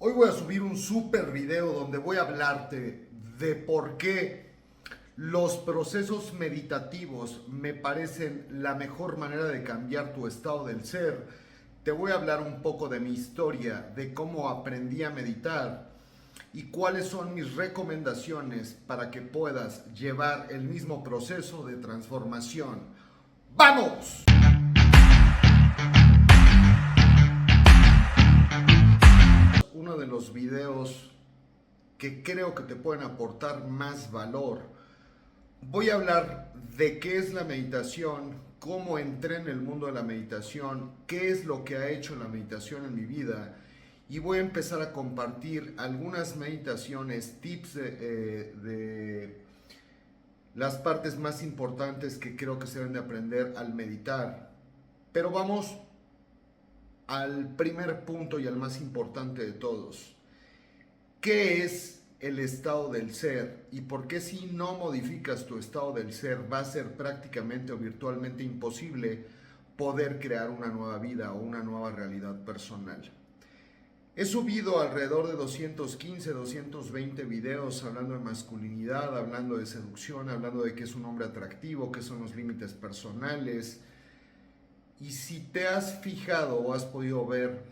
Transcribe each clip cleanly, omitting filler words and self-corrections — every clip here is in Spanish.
Hoy voy a subir un super video donde voy a hablarte de por qué los procesos meditativos me parecen la mejor manera de cambiar tu estado del ser. Te voy a hablar un poco de mi historia, de cómo aprendí a meditar y cuáles son mis recomendaciones para que puedas llevar el mismo proceso de transformación. ¡Vamos! Uno de los videos que creo que te pueden aportar más valor. Voy a hablar de qué es la meditación, cómo entré en el mundo de la meditación, qué es lo que ha hecho la meditación en mi vida, y voy a empezar a compartir algunas meditaciones, tips de las partes más importantes que creo que se deben de aprender al meditar. Pero vamos al primer punto y al más importante de todos. ¿Qué es el estado del ser? ¿Y por qué si no modificas tu estado del ser va a ser prácticamente o virtualmente imposible poder crear una nueva vida o una nueva realidad personal? He subido alrededor de 215, 220 videos hablando de masculinidad, hablando de seducción, hablando de qué es un hombre atractivo, qué son los límites personales. Y si te has fijado o has podido ver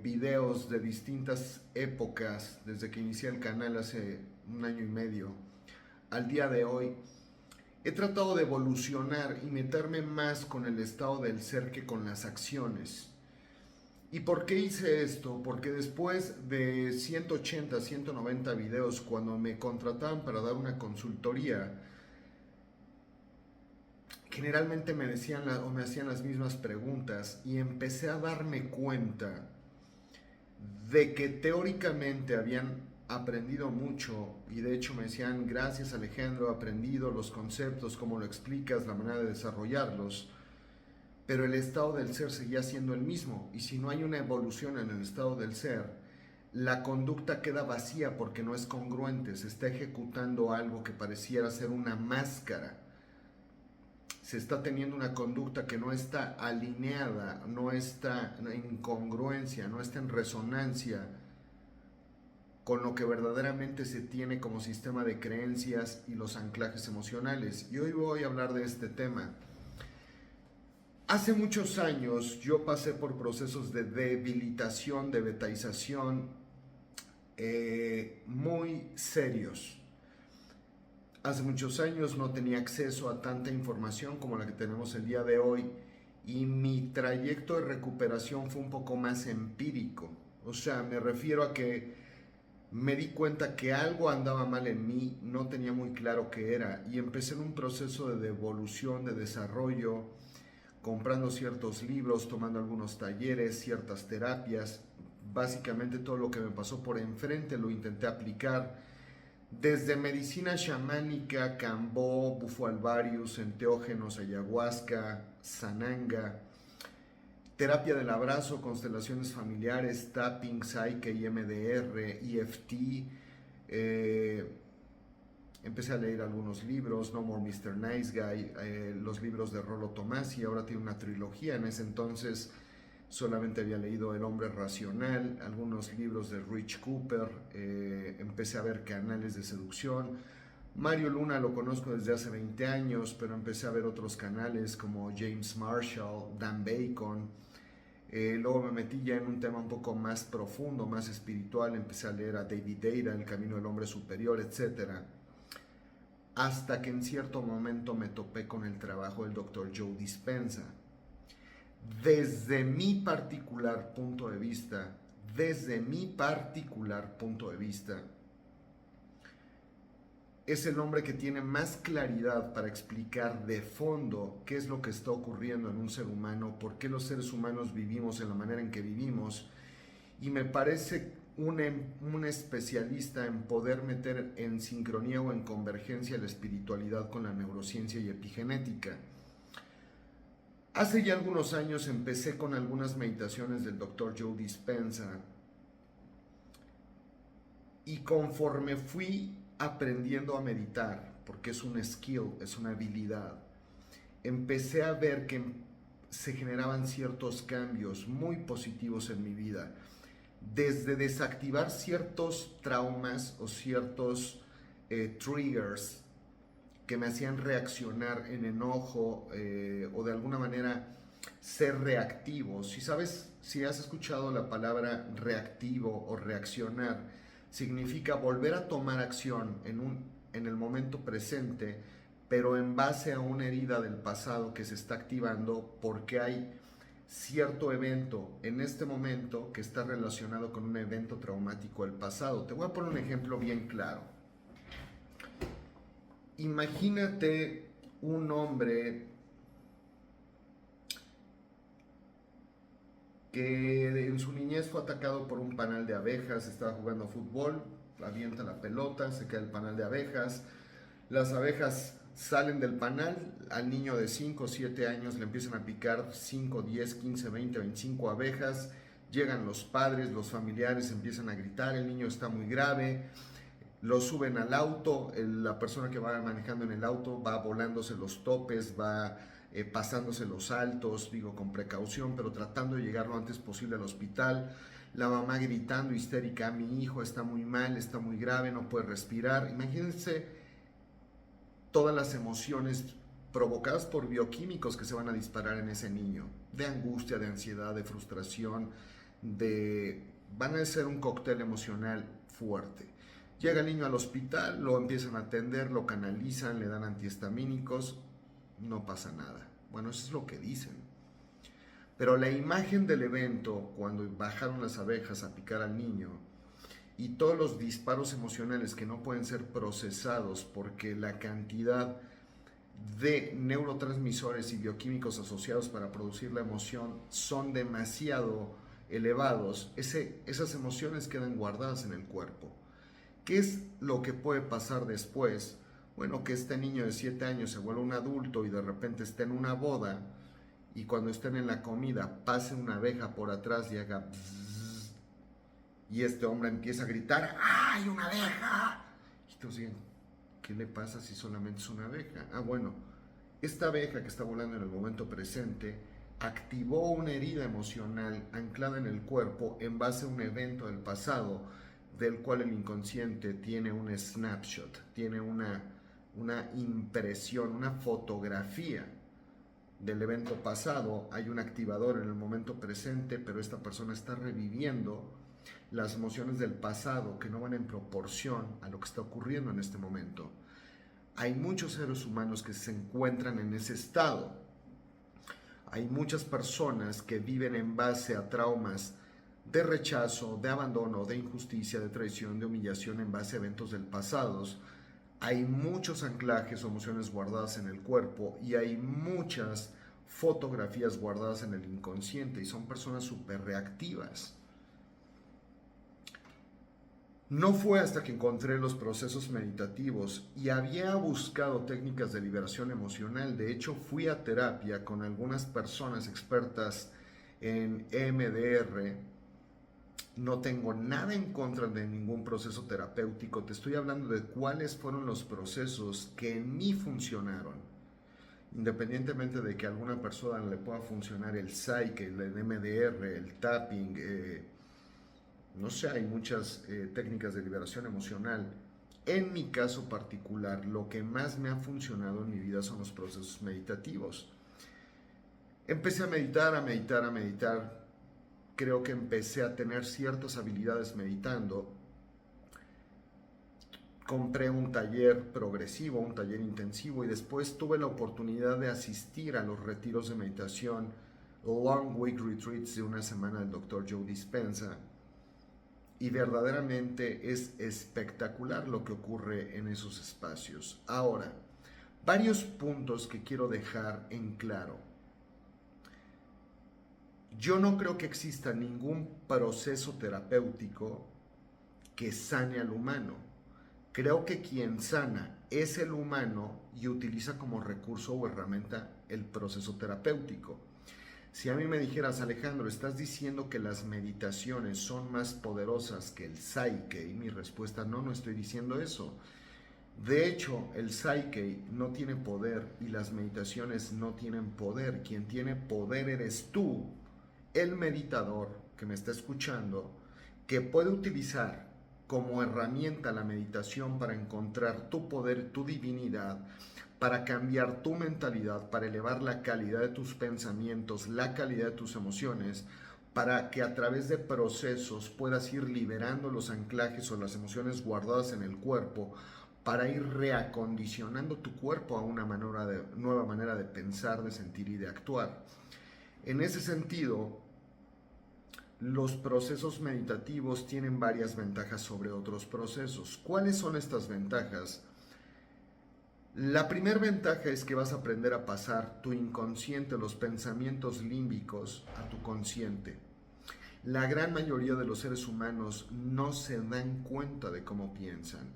videos de distintas épocas, desde que inicié el canal hace un año y medio al día de hoy, he tratado de evolucionar y meterme más con el estado del ser que con las acciones. ¿Y por qué hice esto? Porque después de 180, 190 videos, cuando me contrataban para dar una consultoría, generalmente me decían o me hacían las mismas preguntas y empecé a darme cuenta de que teóricamente habían aprendido mucho, y de hecho me decían: gracias Alejandro, he aprendido los conceptos, cómo lo explicas, la manera de desarrollarlos, pero el estado del ser seguía siendo el mismo, y si no hay una evolución en el estado del ser, la conducta queda vacía porque no es congruente, se está ejecutando algo que pareciera ser una máscara. Se está teniendo una conducta que no está alineada, no está en congruencia, no está en resonancia con lo que verdaderamente se tiene como sistema de creencias y los anclajes emocionales. Y hoy voy a hablar de este tema. Hace muchos años yo pasé por procesos de debilitación, de betaización muy serios. Hace muchos años no tenía acceso a tanta información como la que tenemos el día de hoy, y mi trayecto de recuperación fue un poco más empírico. O sea, me refiero a que me di cuenta que algo andaba mal en mí, no tenía muy claro qué era, y empecé en un proceso de devolución, de desarrollo, comprando ciertos libros, tomando algunos talleres, ciertas terapias. Básicamente todo lo que me pasó por enfrente lo intenté aplicar, desde medicina chamánica, cambó, bufo alvarius, enteógenos, ayahuasca, sananga, terapia del abrazo, constelaciones familiares, tapping, Psyche, IMDR, EFT. Empecé a leer algunos libros: No More Mr. Nice Guy, los libros de Rollo Tomassi, ahora tiene una trilogía. En ese entonces solamente había leído El Hombre Racional, algunos libros de Rich Cooper, empecé a ver canales de seducción. Mario Luna lo conozco desde hace 20 años, pero empecé a ver otros canales como James Marshall, Dan Bacon. Luego me metí ya en un tema un poco más profundo, más espiritual, empecé a leer a David Deida, El Camino del Hombre Superior, etc. Hasta que en cierto momento me topé con el trabajo del Dr. Joe Dispenza. Desde mi particular punto de vista, es el hombre que tiene más claridad para explicar de fondo qué es lo que está ocurriendo en un ser humano, por qué los seres humanos vivimos en la manera en que vivimos, y me parece un especialista en poder meter en sincronía o en convergencia la espiritualidad con la neurociencia y epigenética. Hace ya algunos años empecé con algunas meditaciones del Dr. Joe Dispenza, y conforme fui aprendiendo a meditar, porque es un skill, es una habilidad, empecé a ver que se generaban ciertos cambios muy positivos en mi vida. desde desactivar ciertos traumas o ciertos triggers que me hacían reaccionar en enojo o de alguna manera ser reactivo. Si sabes, si has escuchado la palabra reactivo o reaccionar, significa volver a tomar acción en el momento presente, pero en base a una herida del pasado que se está activando porque hay cierto evento en este momento que está relacionado con un evento traumático del pasado. Te voy a poner un ejemplo bien claro. Imagínate un hombre que en su niñez fue atacado por un panal de abejas, estaba jugando fútbol, avienta la pelota, se cae el panal de abejas, las abejas salen del panal, al niño de 5 o 7 años le empiezan a picar 5, 10, 15, 20, 25 abejas, llegan los padres, los familiares empiezan a gritar, el niño está muy grave, lo suben al auto, la persona que va manejando en el auto va volándose los topes, va pasándose los altos, digo con precaución, pero tratando de llegar lo antes posible al hospital. La mamá gritando histérica, mi hijo está muy mal, está muy grave, no puede respirar. Imagínense todas las emociones provocadas por bioquímicos que se van a disparar en ese niño, de angustia, de ansiedad, de frustración, van a ser un cóctel emocional fuerte. Llega el niño al hospital, lo empiezan a atender, lo canalizan, le dan antihistamínicos, no pasa nada. Bueno, eso es lo que dicen. Pero la imagen del evento, cuando bajaron las abejas a picar al niño, y todos los disparos emocionales que no pueden ser procesados porque la cantidad de neurotransmisores y bioquímicos asociados para producir la emoción son demasiado elevados, esas emociones quedan guardadas en el cuerpo. ¿Qué es lo que puede pasar después? Bueno, que este niño de 7 años se vuelva un adulto y de repente esté en una boda y cuando estén en la comida pase una abeja por atrás y haga bzzz, y este hombre empieza a gritar, ¡ay, una abeja! Y entonces, ¿qué le pasa si solamente es una abeja? Ah, bueno, esta abeja que está volando en el momento presente activó una herida emocional anclada en el cuerpo en base a un evento del pasado del cual el inconsciente tiene un snapshot, tiene una impresión, una fotografía del evento pasado. Hay un activador en el momento presente, pero esta persona está reviviendo las emociones del pasado que no van en proporción a lo que está ocurriendo en este momento. Hay muchos seres humanos que se encuentran en ese estado. Hay muchas personas que viven en base a traumas de rechazo, de abandono, de injusticia, de traición, de humillación en base a eventos del pasado. Hay muchos anclajes o emociones guardadas en el cuerpo y hay muchas fotografías guardadas en el inconsciente y son personas súper reactivas. No fue hasta que encontré los procesos meditativos y había buscado técnicas de liberación emocional. De hecho, fui a terapia con algunas personas expertas en EMDR. No tengo nada en contra de ningún proceso terapéutico. Te estoy hablando de cuáles fueron los procesos que en mí funcionaron. Independientemente de que a alguna persona le pueda funcionar el Psyche, el EMDR, el tapping, no sé, hay muchas técnicas de liberación emocional. En mi caso particular, lo que más me ha funcionado en mi vida son los procesos meditativos. Empecé a meditar, a meditar, a meditar. Creo que empecé a tener ciertas habilidades meditando. Compré un taller progresivo, un taller intensivo y después tuve la oportunidad de asistir a los retiros de meditación, Long Week Retreats de una semana del Dr. Joe Dispenza. Y verdaderamente es espectacular lo que ocurre en esos espacios. Ahora, varios puntos que quiero dejar en claro. Yo no creo que exista ningún proceso terapéutico que sane al humano. Creo que quien sana es el humano y utiliza como recurso o herramienta el proceso terapéutico. Si a mí me dijeras, Alejandro, ¿estás diciendo que las meditaciones son más poderosas que el Psyche? Y mi respuesta, no estoy diciendo eso. De hecho, el Psyche no tiene poder y las meditaciones no tienen poder. Quien tiene poder eres tú, el meditador que me está escuchando, que puede utilizar como herramienta la meditación para encontrar tu poder, tu divinidad, para cambiar tu mentalidad, para elevar la calidad de tus pensamientos, la calidad de tus emociones, para que a través de procesos puedas ir liberando los anclajes o las emociones guardadas en el cuerpo, para ir reacondicionando tu cuerpo a una nueva manera de pensar, de sentir y de actuar. En ese sentido, los procesos meditativos tienen varias ventajas sobre otros procesos. ¿Cuáles son estas ventajas? La primera ventaja es que vas a aprender a pasar tu inconsciente, los pensamientos límbicos, a tu consciente. La gran mayoría de los seres humanos no se dan cuenta de cómo piensan.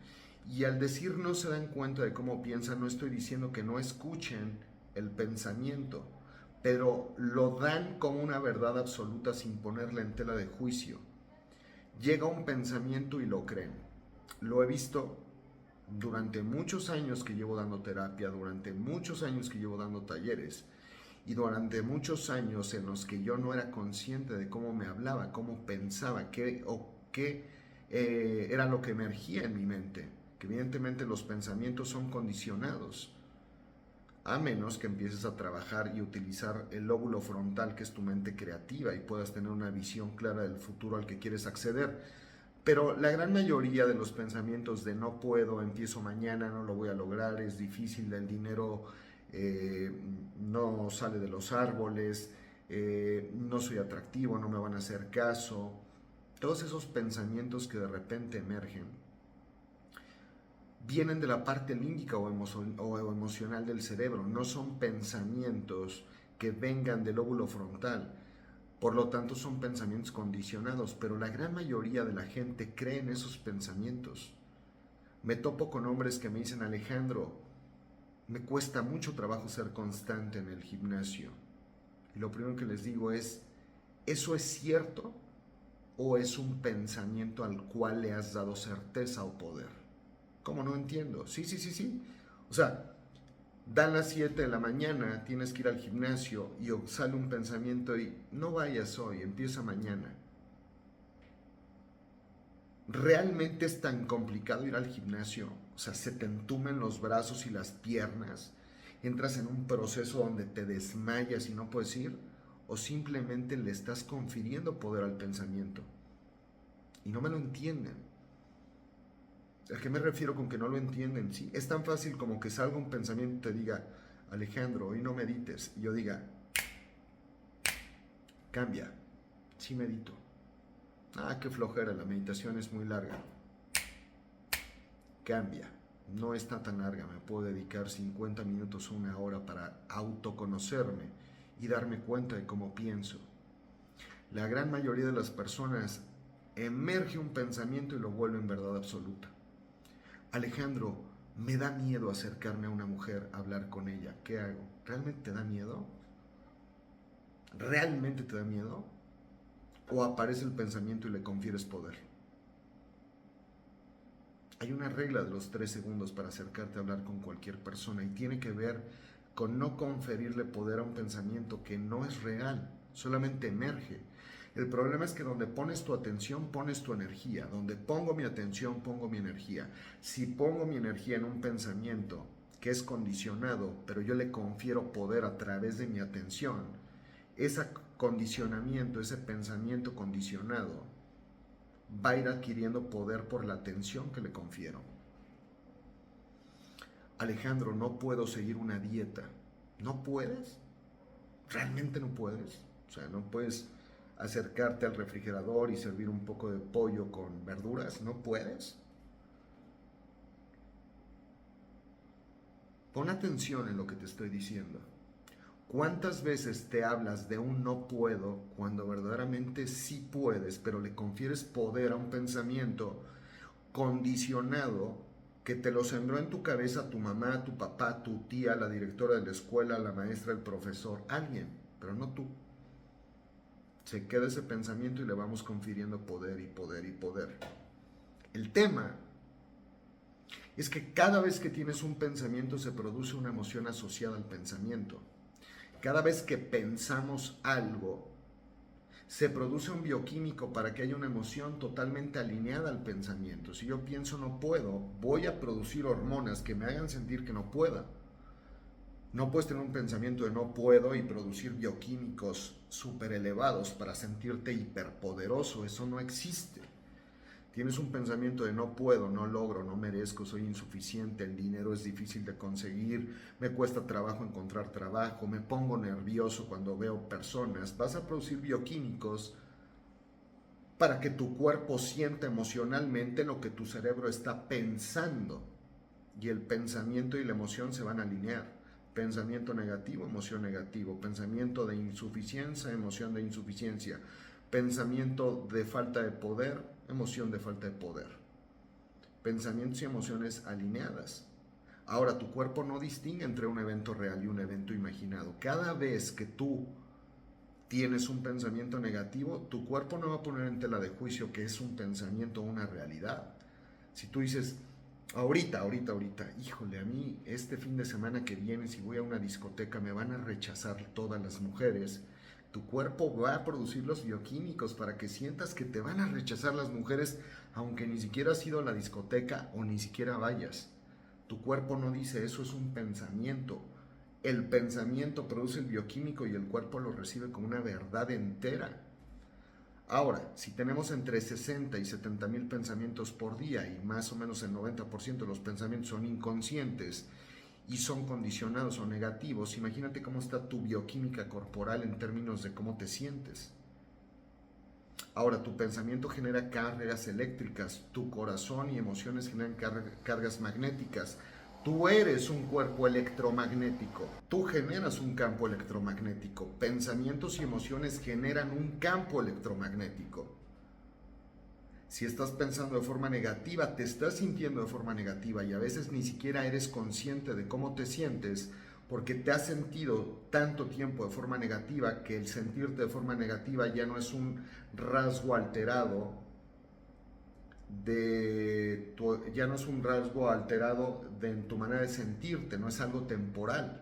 Y al decir no se dan cuenta de cómo piensan, no estoy diciendo que no escuchen el pensamiento, pero lo dan como una verdad absoluta sin ponerla en tela de juicio. Llega un pensamiento y lo creen. Lo he visto durante muchos años que llevo dando terapia, durante muchos años que llevo dando talleres y durante muchos años en los que yo no era consciente de cómo me hablaba, cómo pensaba, qué era lo que emergía en mi mente. Que evidentemente los pensamientos son condicionados, a menos que empieces a trabajar y utilizar el lóbulo frontal, que es tu mente creativa, y puedas tener una visión clara del futuro al que quieres acceder. Pero la gran mayoría de los pensamientos de no puedo, empiezo mañana, no lo voy a lograr, es difícil, el dinero no sale de los árboles, no soy atractivo, no me van a hacer caso, todos esos pensamientos que de repente emergen vienen de la parte límbica o emocional del cerebro, no son pensamientos que vengan del lóbulo frontal. Por lo tanto, son pensamientos condicionados, pero la gran mayoría de la gente cree en esos pensamientos. Me topo con hombres que me dicen: Alejandro, me cuesta mucho trabajo ser constante en el gimnasio. Y lo primero que les digo es: ¿eso es cierto o es un pensamiento al cual le has dado certeza o poder? ¿Cómo? No entiendo. Sí. O sea, dan las 7 de la mañana, tienes que ir al gimnasio y sale un pensamiento y no vayas hoy, empieza mañana. ¿Realmente es tan complicado ir al gimnasio? O sea, se te entumen los brazos y las piernas, entras en un proceso donde te desmayas y no puedes ir, o simplemente le estás confiriendo poder al pensamiento. Y no me lo entienden. ¿A qué me refiero con que no lo entienden? Sí, es tan fácil como que salga un pensamiento y te diga: Alejandro, hoy no medites. Y yo diga: cambia, sí medito. Ah, qué flojera, la meditación es muy larga. Cambia, no está tan larga, me puedo dedicar 50 minutos o una hora para autoconocerme y darme cuenta de cómo pienso. La gran mayoría de las personas emerge un pensamiento y lo vuelve en verdad absoluta. Alejandro, me da miedo acercarme a una mujer, a hablar con ella. ¿Qué hago? ¿Realmente te da miedo? ¿Realmente te da miedo? ¿O aparece el pensamiento y le confieres poder? Hay una regla de los 3 segundos para acercarte a hablar con cualquier persona y tiene que ver con no conferirle poder a un pensamiento que no es real, solamente emerge. El problema es que donde pones tu atención, pones tu energía. Donde pongo mi atención, pongo mi energía. Si pongo mi energía en un pensamiento que es condicionado, pero yo le confiero poder a través de mi atención, ese condicionamiento, ese pensamiento condicionado, va a ir adquiriendo poder por la atención que le confiero. Alejandro, no puedo seguir una dieta. ¿No puedes? ¿Realmente no puedes? O sea, no puedes acercarte al refrigerador y servir un poco de pollo con verduras. ¿No puedes? Pon atención en lo que te estoy diciendo. ¿Cuántas veces te hablas de un no puedo cuando verdaderamente sí puedes, pero le confieres poder a un pensamiento condicionado que te lo sembró en tu cabeza tu mamá, tu papá, tu tía, la directora de la escuela, la maestra, el profesor, alguien, pero no tú? Se queda ese pensamiento y le vamos confiriendo poder y poder y poder. El tema es que cada vez que tienes un pensamiento se produce una emoción asociada al pensamiento. Cada vez que pensamos algo, se produce un bioquímico para que haya una emoción totalmente alineada al pensamiento. Si yo pienso no puedo, voy a producir hormonas que me hagan sentir que no pueda. No puedes tener un pensamiento de no puedo y producir bioquímicos súper elevados para sentirte hiperpoderoso. Eso no existe. Tienes un pensamiento de no puedo, no logro, no merezco, soy insuficiente, el dinero es difícil de conseguir, me cuesta trabajo encontrar trabajo, me pongo nervioso cuando veo personas. Vas a producir bioquímicos para que tu cuerpo sienta emocionalmente lo que tu cerebro está pensando. Y el pensamiento y la emoción se van a alinear. Pensamiento negativo, emoción negativo. Pensamiento de insuficiencia, emoción de insuficiencia. Pensamiento de falta de poder, emoción de falta de poder. Pensamientos y emociones alineadas. Ahora, tu cuerpo no distingue entre un evento real y un evento imaginado. Cada vez que tú tienes un pensamiento negativo, tu cuerpo no va a poner en tela de juicio que es un pensamiento o una realidad. Si tú dices, ahorita, híjole, a mí este fin de semana que viene, si voy a una discoteca, me van a rechazar todas las mujeres. Tu cuerpo va a producir los bioquímicos para que sientas que te van a rechazar las mujeres, aunque ni siquiera has ido a la discoteca o ni siquiera vayas. Tu cuerpo no dice eso, es un pensamiento. El pensamiento produce el bioquímico y el cuerpo lo recibe como una verdad entera. Ahora, si tenemos entre 60 y 70 mil pensamientos por día y más o menos el 90% de los pensamientos son inconscientes y son condicionados o negativos, imagínate cómo está tu bioquímica corporal en términos de cómo te sientes. Ahora, tu pensamiento genera cargas eléctricas, tu corazón y emociones generan cargas magnéticas. Tú eres un cuerpo electromagnético, tú generas un campo electromagnético, pensamientos y emociones generan un campo electromagnético. Si estás pensando de forma negativa, te estás sintiendo de forma negativa y a veces ni siquiera eres consciente de cómo te sientes porque te has sentido tanto tiempo de forma negativa que el sentirte de forma negativa ya no es un rasgo alterado en tu manera de sentirte, no es algo temporal,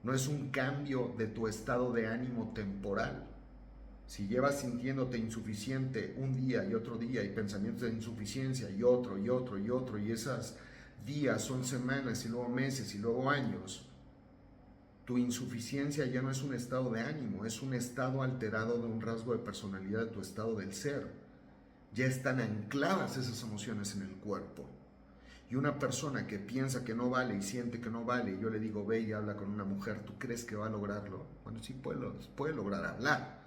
no es un cambio de tu estado de ánimo temporal. Si llevas sintiéndote insuficiente un día y otro día y pensamientos de insuficiencia y otro y esos días son semanas y luego meses y luego años, tu insuficiencia ya no es un estado de ánimo, es un estado alterado de un rasgo de personalidad de tu estado del ser. Ya están ancladas esas emociones en el cuerpo. Y una persona que piensa que no vale y siente que no vale, y yo le digo, ve y habla con una mujer, ¿tú crees que va a lograrlo? Bueno, sí puede lograr hablar,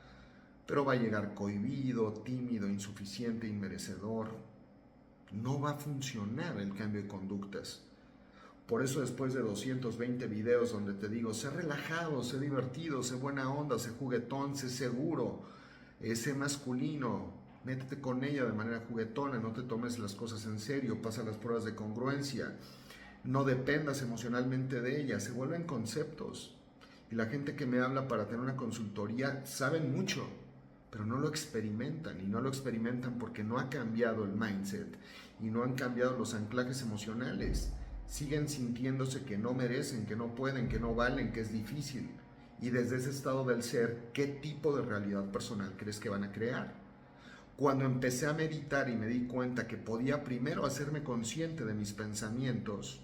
pero va a llegar cohibido, tímido, insuficiente, inmerecedor. No va a funcionar el cambio de conductas. Por eso después de 220 videos donde te digo, sé relajado, sé divertido, sé buena onda, sé juguetón, sé seguro, sé masculino, métete con ella de manera juguetona, no te tomes las cosas en serio, pasa las pruebas de congruencia, no dependas emocionalmente de ella, se vuelven conceptos. Y la gente que me habla para tener una consultoría saben mucho, pero no lo experimentan, y no lo experimentan porque no ha cambiado el mindset y no han cambiado los anclajes emocionales. Siguen sintiéndose que no merecen, que no pueden, que no valen, que es difícil. Y desde ese estado del ser, ¿qué tipo de realidad personal crees que van a crear? Cuando empecé a meditar y me di cuenta que podía primero hacerme consciente de mis pensamientos,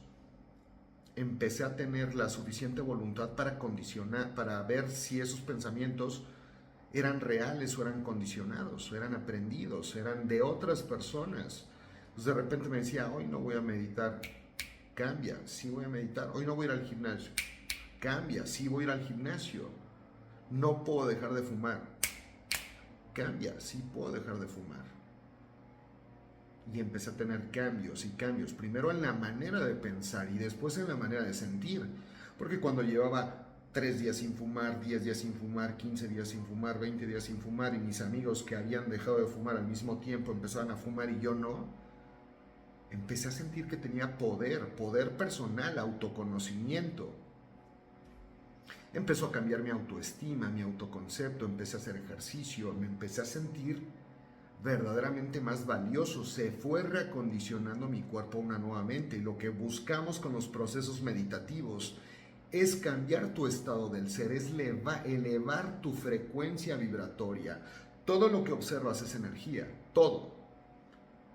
empecé a tener la suficiente voluntad para condicionar, para ver si esos pensamientos eran reales o eran condicionados, o eran aprendidos, eran de otras personas. Entonces de repente me decía, hoy no voy a meditar, cambia, sí voy a meditar, hoy no voy a ir al gimnasio, cambia, sí voy a ir al gimnasio, no puedo dejar de fumar, cambia, sí puedo dejar de fumar. Y empecé a tener cambios y cambios, primero en la manera de pensar y después en la manera de sentir, porque cuando llevaba 3 días sin fumar, 10 días sin fumar, 15 días sin fumar, 20 días sin fumar y mis amigos que habían dejado de fumar al mismo tiempo empezaban a fumar y yo no, empecé a sentir que tenía poder personal, autoconocimiento. Empezó a cambiar mi autoestima, mi autoconcepto, empecé a hacer ejercicio, me empecé a sentir verdaderamente más valioso, se fue reacondicionando mi cuerpo una nuevamente y lo que buscamos con los procesos meditativos es cambiar tu estado del ser, es elevar tu frecuencia vibratoria. Todo lo que observas es energía, todo.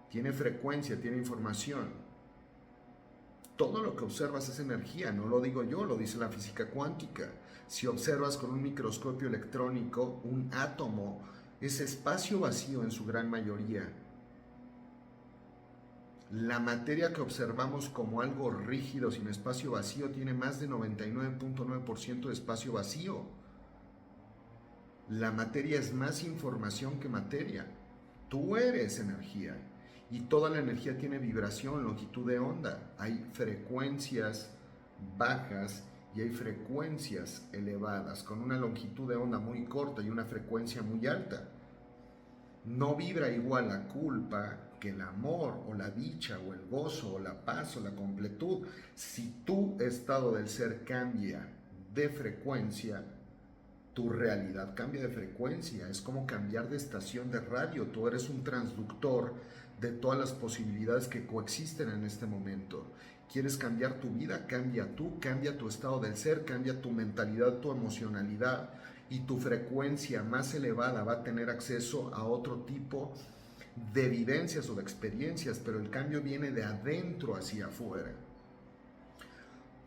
Tiene frecuencia, tiene información. Todo lo que observas es energía, no lo digo yo, lo dice la física cuántica. Si observas con un microscopio electrónico, un átomo es espacio vacío en su gran mayoría. La materia que observamos como algo rígido, sin espacio vacío, tiene más de 99.9% de espacio vacío. La materia es más información que materia. Tú eres energía. Y toda la energía tiene vibración, longitud de onda. Hay frecuencias bajas y hay frecuencias elevadas, con una longitud de onda muy corta y una frecuencia muy alta. No vibra igual la culpa que el amor, o la dicha, o el gozo, o la paz, o la completud. Si tu estado del ser cambia de frecuencia, tu realidad cambia de frecuencia. Es como cambiar de estación de radio. Tú eres un transductor de todas las posibilidades que coexisten en este momento. ¿Quieres cambiar tu vida? Cambia tú, cambia tu estado del ser, cambia tu mentalidad, tu emocionalidad, y tu frecuencia más elevada va a tener acceso a otro tipo de vivencias o de experiencias, pero el cambio viene de adentro hacia afuera.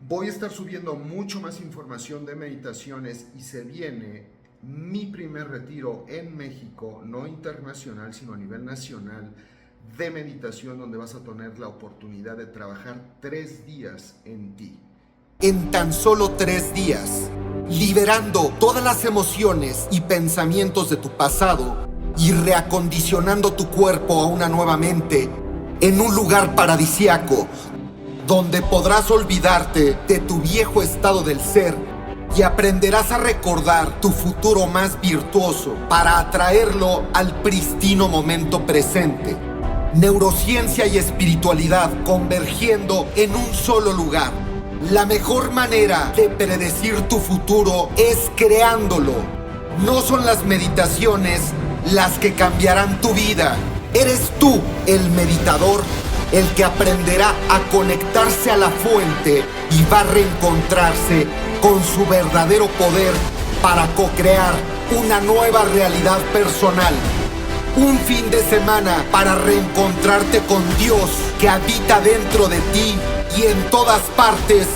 Voy a estar subiendo mucho más información de meditaciones y se viene mi primer retiro en México, no internacional, sino a nivel nacional, de meditación, donde vas a tener la oportunidad de trabajar 3 días en ti. En tan solo 3 días, liberando todas las emociones y pensamientos de tu pasado y reacondicionando tu cuerpo a una nueva mente en un lugar paradisíaco, donde podrás olvidarte de tu viejo estado del ser y aprenderás a recordar tu futuro más virtuoso para atraerlo al pristino momento presente. Neurociencia y espiritualidad convergiendo en un solo lugar. La mejor manera de predecir tu futuro es creándolo. No son las meditaciones las que cambiarán tu vida. Eres tú el meditador, el que aprenderá a conectarse a la fuente y va a reencontrarse con su verdadero poder para co-crear una nueva realidad personal. Un fin de semana para reencontrarte con Dios que habita dentro de ti y en todas partes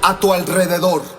a tu alrededor.